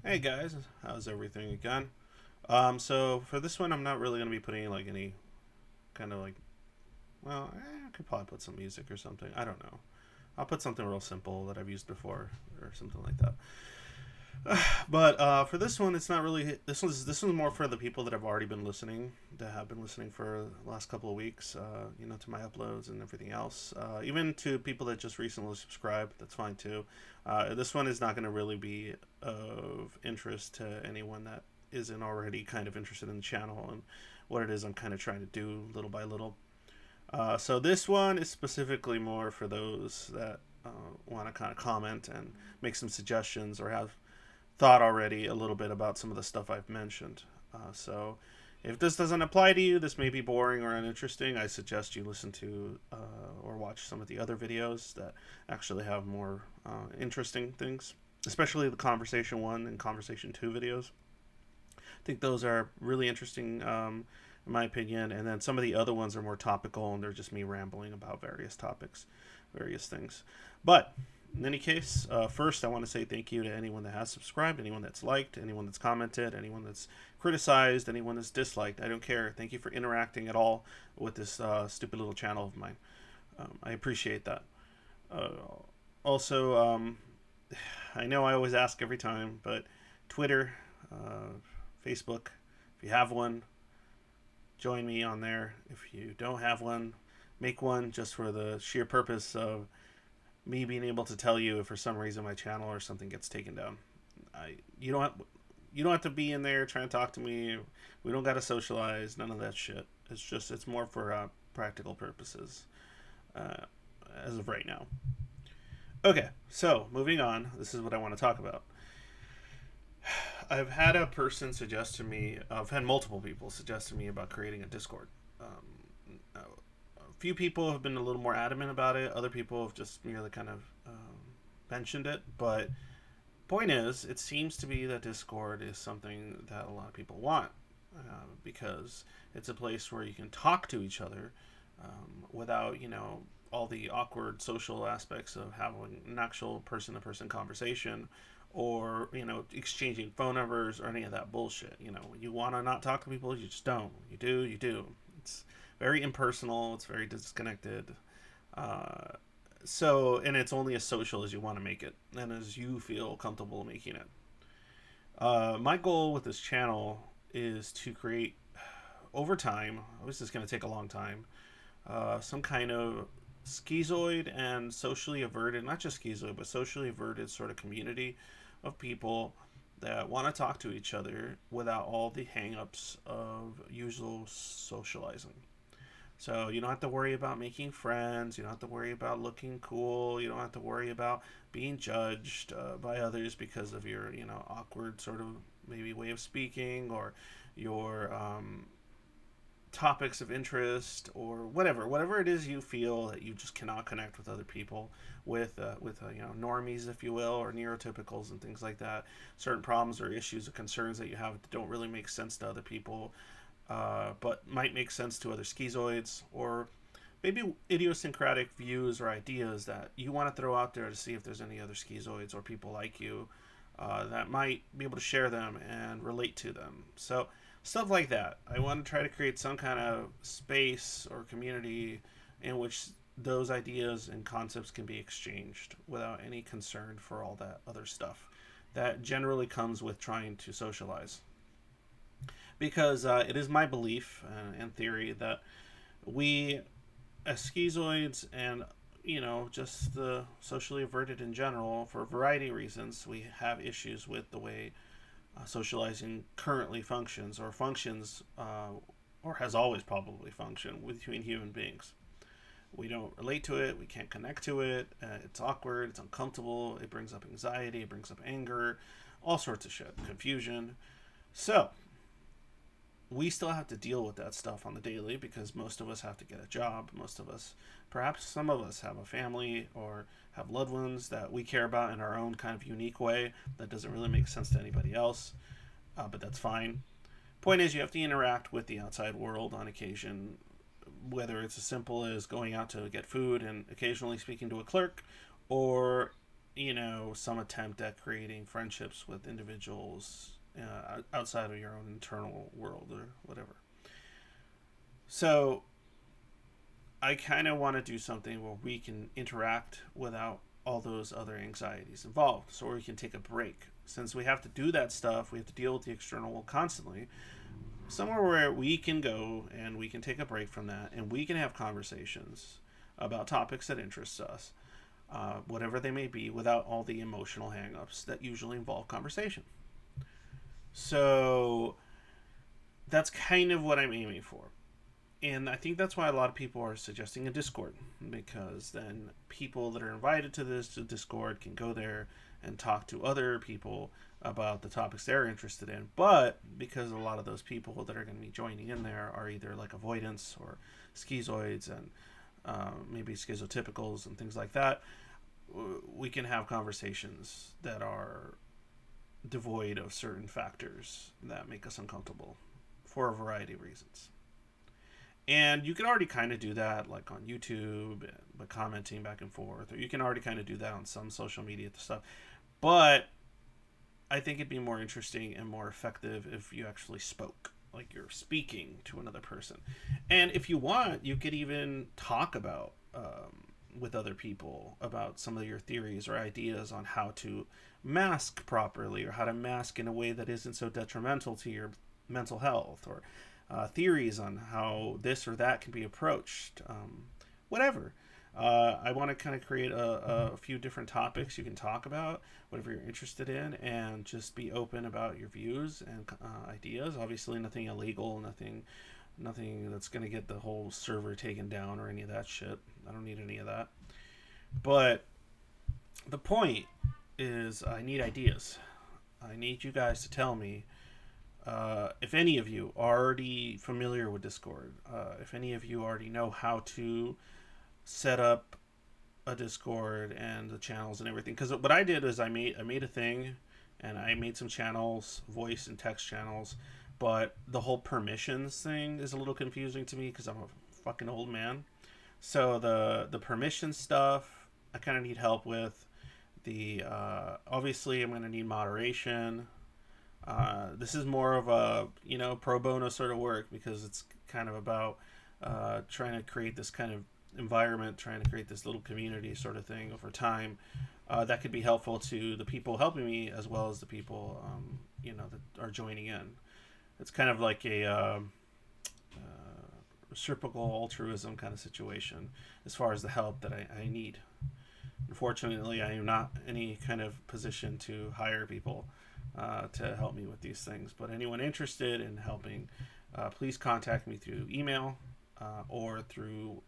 Hey guys, how's everything again? So for this one, I'm not really gonna be putting like any kind of like, I could probably put some music or something. I don't know. I'll put something real simple that I've used before or something like that. But for this one, it's not really. This one's more for the people that have already been listening, that have been listening for the last couple of weeks. To my uploads and everything else. Even to people that just recently subscribed, that's fine too. This one is not going to really be of interest to anyone that isn't already kind of interested in the channel and what it is I'm kind of trying to do little by little. So this one is specifically more for those that want to kind of comment and make some suggestions or have thought already a little bit about some of the stuff I've mentioned. So if this doesn't apply to you, this may be boring or uninteresting. I suggest you listen to or watch some of the other videos that actually have more interesting things, especially the Conversation 1 and Conversation 2 videos. I think those are really interesting, in my opinion. And then some of the other ones are more topical, and they're just me rambling about various topics, various things. But in any case, first I want to say thank you to anyone that has subscribed, anyone that's liked, anyone that's commented, anyone that's criticized, anyone that's disliked. I don't care. Thank you for interacting at all with this stupid little channel of mine. I appreciate that. Uh, also, I know I always ask every time, but Twitter, Facebook, if you have one, join me on there. If you don't have one, make one just for the sheer purpose of me being able to tell you if for some reason my channel or something gets taken down. I you don't have to be in there trying to talk to me. We don't got to socialize. None of that shit. It's more for practical purposes uh, as of right now. Okay, so moving on. This is what I want to talk about. I've had a person suggest to me. I've had multiple people suggest to me about creating a Discord. A few people have been a little more adamant about it. Other people have just merely kind of mentioned it. But point is, it seems to be that Discord is something that a lot of people want because it's a place where you can talk to each other without all the awkward social aspects of having an actual person-to-person conversation or exchanging phone numbers or any of that bullshit. You want to not talk to people, you just don't. You do. It's very impersonal, it's very disconnected. uh, and it's only as social as you want to make it and as you feel comfortable making it. My goal with this channel is to create, over time, this is going to take a long time, some kind of schizoid and socially averted, not just schizoid, but socially averted sort of community of people that want to talk to each other without all the hangups of usual socializing. So you don't have to worry about making friends. You don't have to worry about looking cool. You don't have to worry about being judged by others because of your, awkward sort of maybe way of speaking or your topics of interest or whatever it is you feel that you just cannot connect with other people with normies, if you will, or neurotypicals and things like that. Certain problems or issues or concerns that you have that don't really make sense to other people, but might make sense to other schizoids, or maybe idiosyncratic views or ideas that you want to throw out there to see if there's any other schizoids or people like you that might be able to share them and relate to them. So stuff like that. I want to try to create some kind of space or community in which those ideas and concepts can be exchanged without any concern for all that other stuff that generally comes with trying to socialize. Because it is my belief and theory that we, as schizoids and just the socially averted in general, for a variety of reasons, we have issues with the way socializing currently functions or functions or has always probably functioned between human beings. We don't relate to it. We can't connect to it. It's awkward. It's uncomfortable. It brings up anxiety. It brings up anger. All sorts of shit. Confusion. So, we still have to deal with that stuff on the daily because most of us have to get a job. Most of us, perhaps some of us, have a family or have loved ones that we care about in our own kind of unique way that doesn't really make sense to anybody else, but that's fine. Point is, you have to interact with the outside world on occasion, whether it's as simple as going out to get food and occasionally speaking to a clerk, or some attempt at creating friendships with individuals outside of your own internal world or whatever. So I kind of want to do something where we can interact without all those other anxieties involved. So we can take a break. Since we have to do that stuff, we have to deal with the external world constantly. Somewhere where we can go and we can take a break from that and we can have conversations about topics that interest us, whatever they may be, without all the emotional hangups that usually involve conversation. So that's kind of what I'm aiming for. And I think that's why a lot of people are suggesting a Discord, because then people that are invited to this Discord can go there and talk to other people about the topics they're interested in. But because a lot of those people that are going to be joining in there are either like avoidants or schizoids and maybe schizotypicals and things like that, we can have conversations that are devoid of certain factors that make us uncomfortable for a variety of reasons. And you can already kind of do that, like on YouTube, by commenting back and forth, or you can already kind of do that on some social media stuff. But I think it'd be more interesting and more effective if you actually spoke, like you're speaking to another person. And if you want, you could even talk about with other people about some of your theories or ideas on how to mask properly, or how to mask in a way that isn't so detrimental to your mental health, or theories on how this or that can be approached, whatever. I want to kind of create a few different topics you can talk about, whatever you're interested in, and just be open about your views and ideas. Obviously, nothing illegal, nothing that's going to get the whole server taken down or any of that shit. I don't need any of that. But the point is, I need ideas. I need you guys to tell me if any of you are already familiar with Discord, if any of you already know how to set up a Discord and the channels and everything. Because what I did is I made a thing, and I made some channels, voice and text channels, but the whole permissions thing is a little confusing to me because I'm a fucking old man. So the permission stuff I kind of need help with. The obviously I'm going to need moderation. This is more of a pro bono sort of work, because it's kind of about trying to create this kind of environment, trying to create this little community sort of thing over time that could be helpful to the people helping me as well as the people that are joining in. It's kind of like a reciprocal altruism kind of situation as far as the help that I need. Unfortunately, I am not in any kind of position to hire people to help me with these things. But anyone interested in helping, please contact me through email or through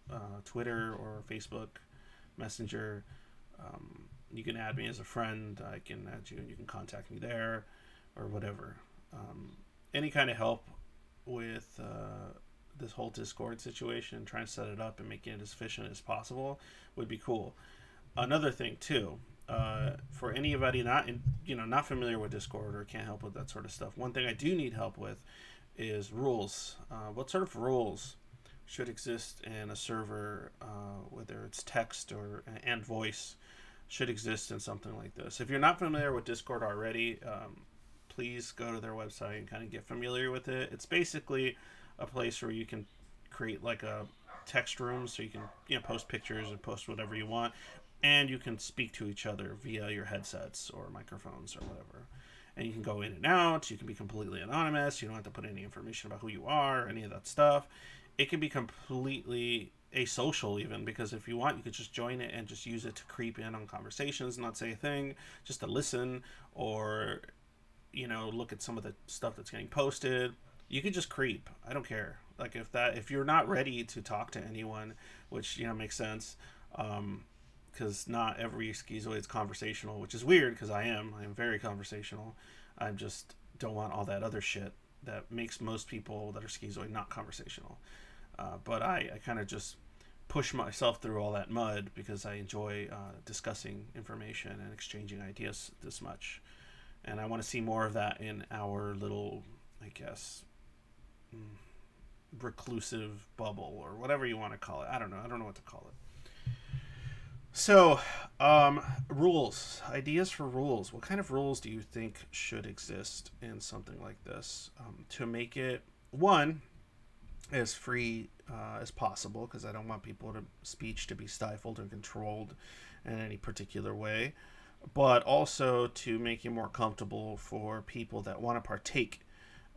Twitter or Facebook Messenger. You can add me as a friend. I can add you and you can contact me there or whatever. Any kind of help with this whole Discord situation, trying to set it up and making it as efficient as possible would be cool. Another thing too, for anybody not familiar with Discord or can't help with that sort of stuff, one thing I do need help with is rules. What sort of rules should exist in a server, whether it's text or and voice, should exist in something like this? If you're not familiar with Discord already, please go to their website and kind of get familiar with it. It's basically a place where you can create like a text room, so you can post pictures and post whatever you want, and you can speak to each other via your headsets or microphones or whatever. And you can go in and out. You can be completely anonymous. You don't have to put any information about who you are, any of that stuff. It can be completely asocial even, because if you want, you could just join it and just use it to creep in on conversations, not say a thing, just to listen, or look at some of the stuff that's getting posted. You could just creep. I don't care. Like if you're not ready to talk to anyone, which makes sense, because not every schizoid is conversational, which is weird because I am very conversational. I just don't want all that other shit that makes most people that are schizoid not conversational. But I kind of just push myself through all that mud because I enjoy discussing information and exchanging ideas this much. And I want to see more of that in our little, I guess, reclusive bubble or whatever you want to call it. I don't know what to call it. So, rules, ideas for rules. What kind of rules do you think should exist in something like this to make it one as free as possible? Because I don't want people to speech to be stifled and controlled in any particular way, but also to make it more comfortable for people that want to partake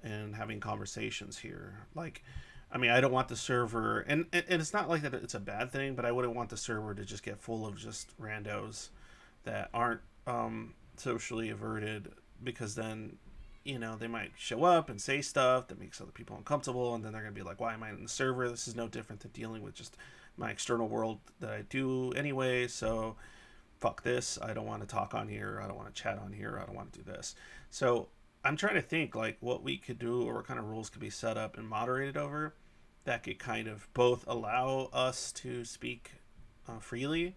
in having conversations here. Like, I mean, I don't want the server, and it's not like that it's a bad thing, but I wouldn't want the server to just get full of just randos that aren't socially averted, because then, they might show up and say stuff that makes other people uncomfortable, and then they're going to be like, why am I in the server? This is no different than dealing with just my external world that I do anyway, so fuck this. I don't want to talk on here. I don't want to chat on here. I don't want to do this. So I'm trying to think like what we could do or what kind of rules could be set up and moderated over that could kind of both allow us to speak freely,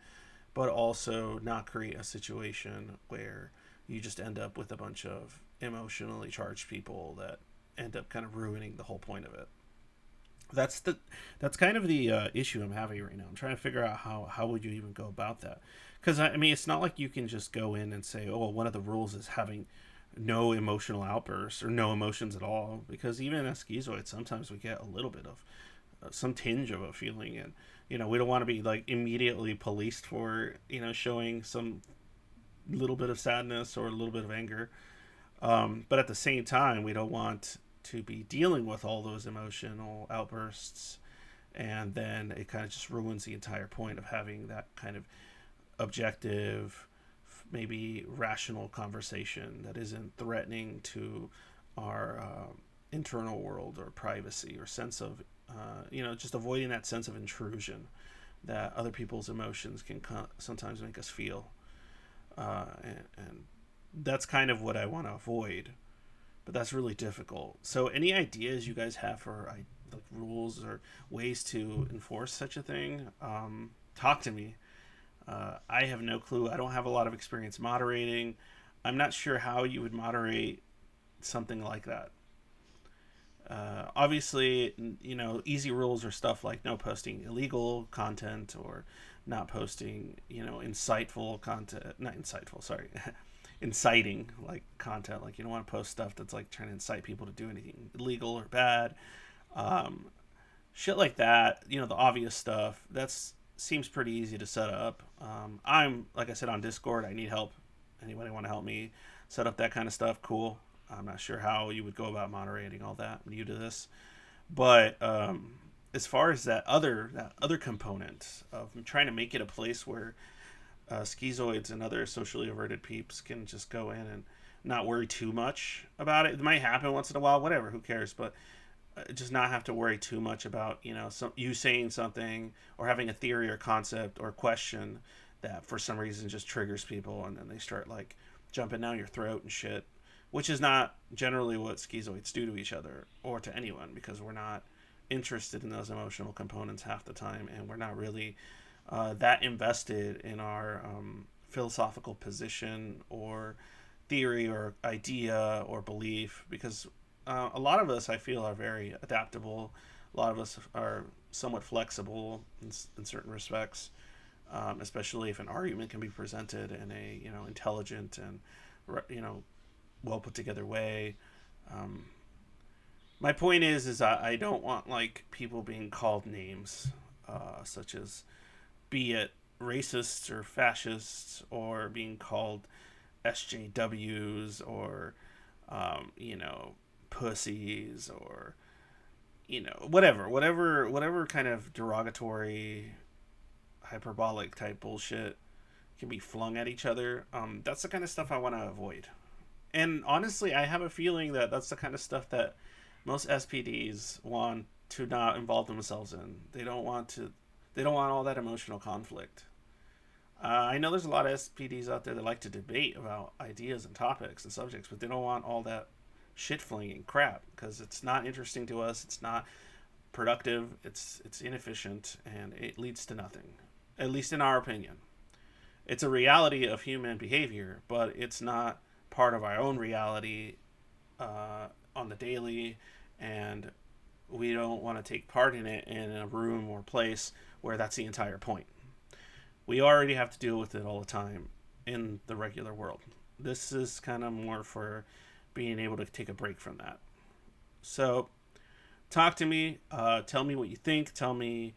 but also not create a situation where you just end up with a bunch of emotionally charged people that end up kind of ruining the whole point of it. That's the that's kind of the issue I'm having right now. I'm trying to figure out how would you even go about that, because I mean it's not like you can just go in and say, oh, one of the rules is having no emotional outbursts or no emotions at all, because even as schizoids sometimes we get a little bit of some tinge of a feeling, and we don't want to be like immediately policed for showing some little bit of sadness or a little bit of anger, but at the same time we don't want to be dealing with all those emotional outbursts, and then it kind of just ruins the entire point of having that kind of objective, maybe rational conversation that isn't threatening to our internal world or privacy or sense of, just avoiding that sense of intrusion that other people's emotions can sometimes make us feel. And that's kind of what I want to avoid, but that's really difficult. So, any ideas you guys have for like rules or ways to enforce such a thing? Talk to me. I have no clue. I don't have a lot of experience moderating. I'm not sure how you would moderate something like that. Obviously, easy rules are stuff like no posting illegal content or not posting, insightful content. Not insightful, sorry. Inciting like content. Like you don't want to post stuff that's like trying to incite people to do anything illegal or bad. Um, Shit like that. The obvious stuff. That's seems pretty easy to set up. I'm like I said on Discord. I need help. Anybody want to help me set up that kind of stuff? Cool. I'm not sure how you would go about moderating all that. I'm new to this, but as far as that other component of trying to make it a place where schizoids and other socially averted peeps can just go in and not worry too much about it. It might happen once in a while, whatever, who cares? But just not have to worry too much about you saying something or having a theory or concept or question that for some reason just triggers people, and then they start like jumping down your throat and shit, which is not generally what schizoids do to each other or to anyone, because we're not interested in those emotional components half the time, and we're not really that invested in our philosophical position or theory or idea or belief, because a lot of us I feel are very adaptable. A lot of us are somewhat flexible in certain respects, especially if an argument can be presented in a intelligent and you know well put together way. Um, my point is I don't want like people being called names, such as be it racists or fascists, or being called SJWs, or pussies, or whatever kind of derogatory, hyperbolic type bullshit can be flung at each other. That's the kind of stuff I want to avoid. And honestly, I have a feeling that that's the kind of stuff that most SPDs want to not involve themselves in. They don't want to. They don't want all that emotional conflict. I know there's a lot of SPDs out there that like to debate about ideas and topics and subjects, but they don't want all that shit flinging crap, because it's not interesting to us. It's not productive. It's inefficient, and it leads to nothing. At least in our opinion, it's a reality of human behavior, but it's not part of our own reality on the daily, and we don't want to take part in it in a room or place where that's the entire point. We already have to deal with it all the time in the regular world. This is kind of more for being able to take a break from that. So, talk to me. Tell me what you think. Tell me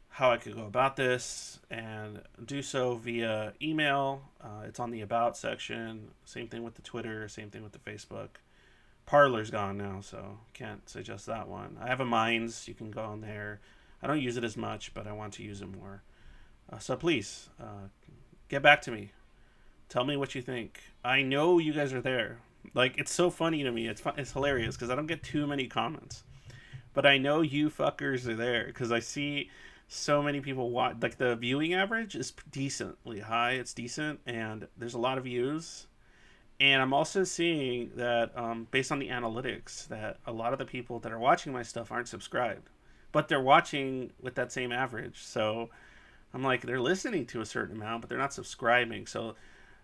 how I could go about this, and do so via email. It's on the About section. Same thing with the Twitter. Same thing with the Facebook. Parlor's gone now, so can't suggest that one. I have a Minds. You can go on there. I don't use it as much, but I want to use it more. So please, get back to me. Tell me what you think. I know you guys are there. Like, it's so funny to me. It's hilarious because I don't get too many comments. But I know you fuckers are there because I see so many people watch. Like, the viewing average is decently high. It's decent, and there's a lot of views. And I'm also seeing that, based on the analytics, that a lot of the people that are watching my stuff aren't subscribed, but they're watching with that same average. So I'm like, they're listening to a certain amount, but they're not subscribing. So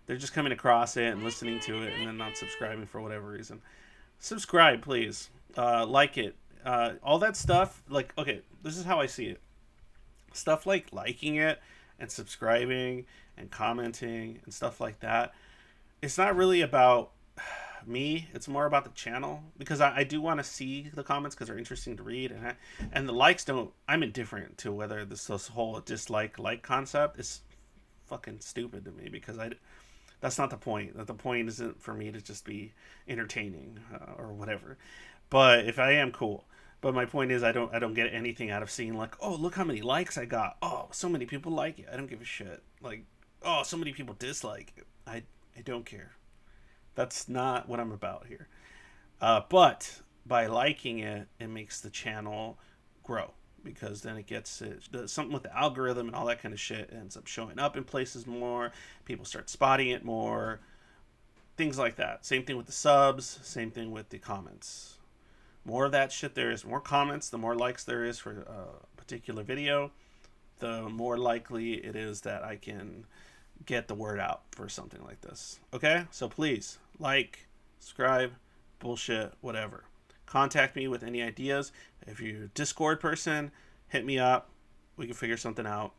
they're just coming across it and listening to it, and then not subscribing for whatever reason. Subscribe, please. Like it. All that stuff. Like, okay, this is how I see it. Stuff like liking it and subscribing and commenting and stuff like that, it's not really about me. It's more about the channel, because I do want to see the comments because they're interesting to read, and the likes don't. I'm indifferent to whether this whole dislike like concept is fucking stupid to me, because I that's not the point. The point isn't for me to just be entertaining, or whatever. But if I am, cool. But my point is, I don't get anything out of seeing, like, oh, look how many likes I got. Oh, so many people like it. I don't give a shit. Like, oh, so many people dislike it. I don't care. That's not what I'm about here. But by liking it, it makes the channel grow, because then it gets something with the algorithm and all that kind of shit. It ends up showing up in places more. People start spotting it more. Things like that. Same thing with the subs. Same thing with the comments. More of that shit there is. More comments, the more likes there is for a particular video, the more likely it is that I can get the word out for something like this. Okay? So please, like, subscribe, bullshit, whatever. Contact me with any ideas. If you're a Discord person, hit me up. We can figure something out.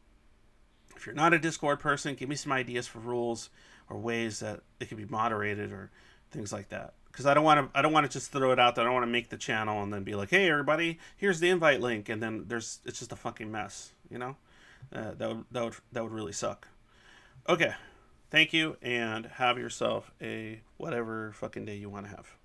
If you're not a Discord person, give me some ideas for rules or ways that it can be moderated or things like that. Because I don't want to just throw it out there. I don't want to make the channel and then be like, hey everybody, here's the invite link, and then it's just a fucking mess, you know? That would really suck. Okay. Thank you, and have yourself a whatever fucking day you want to have.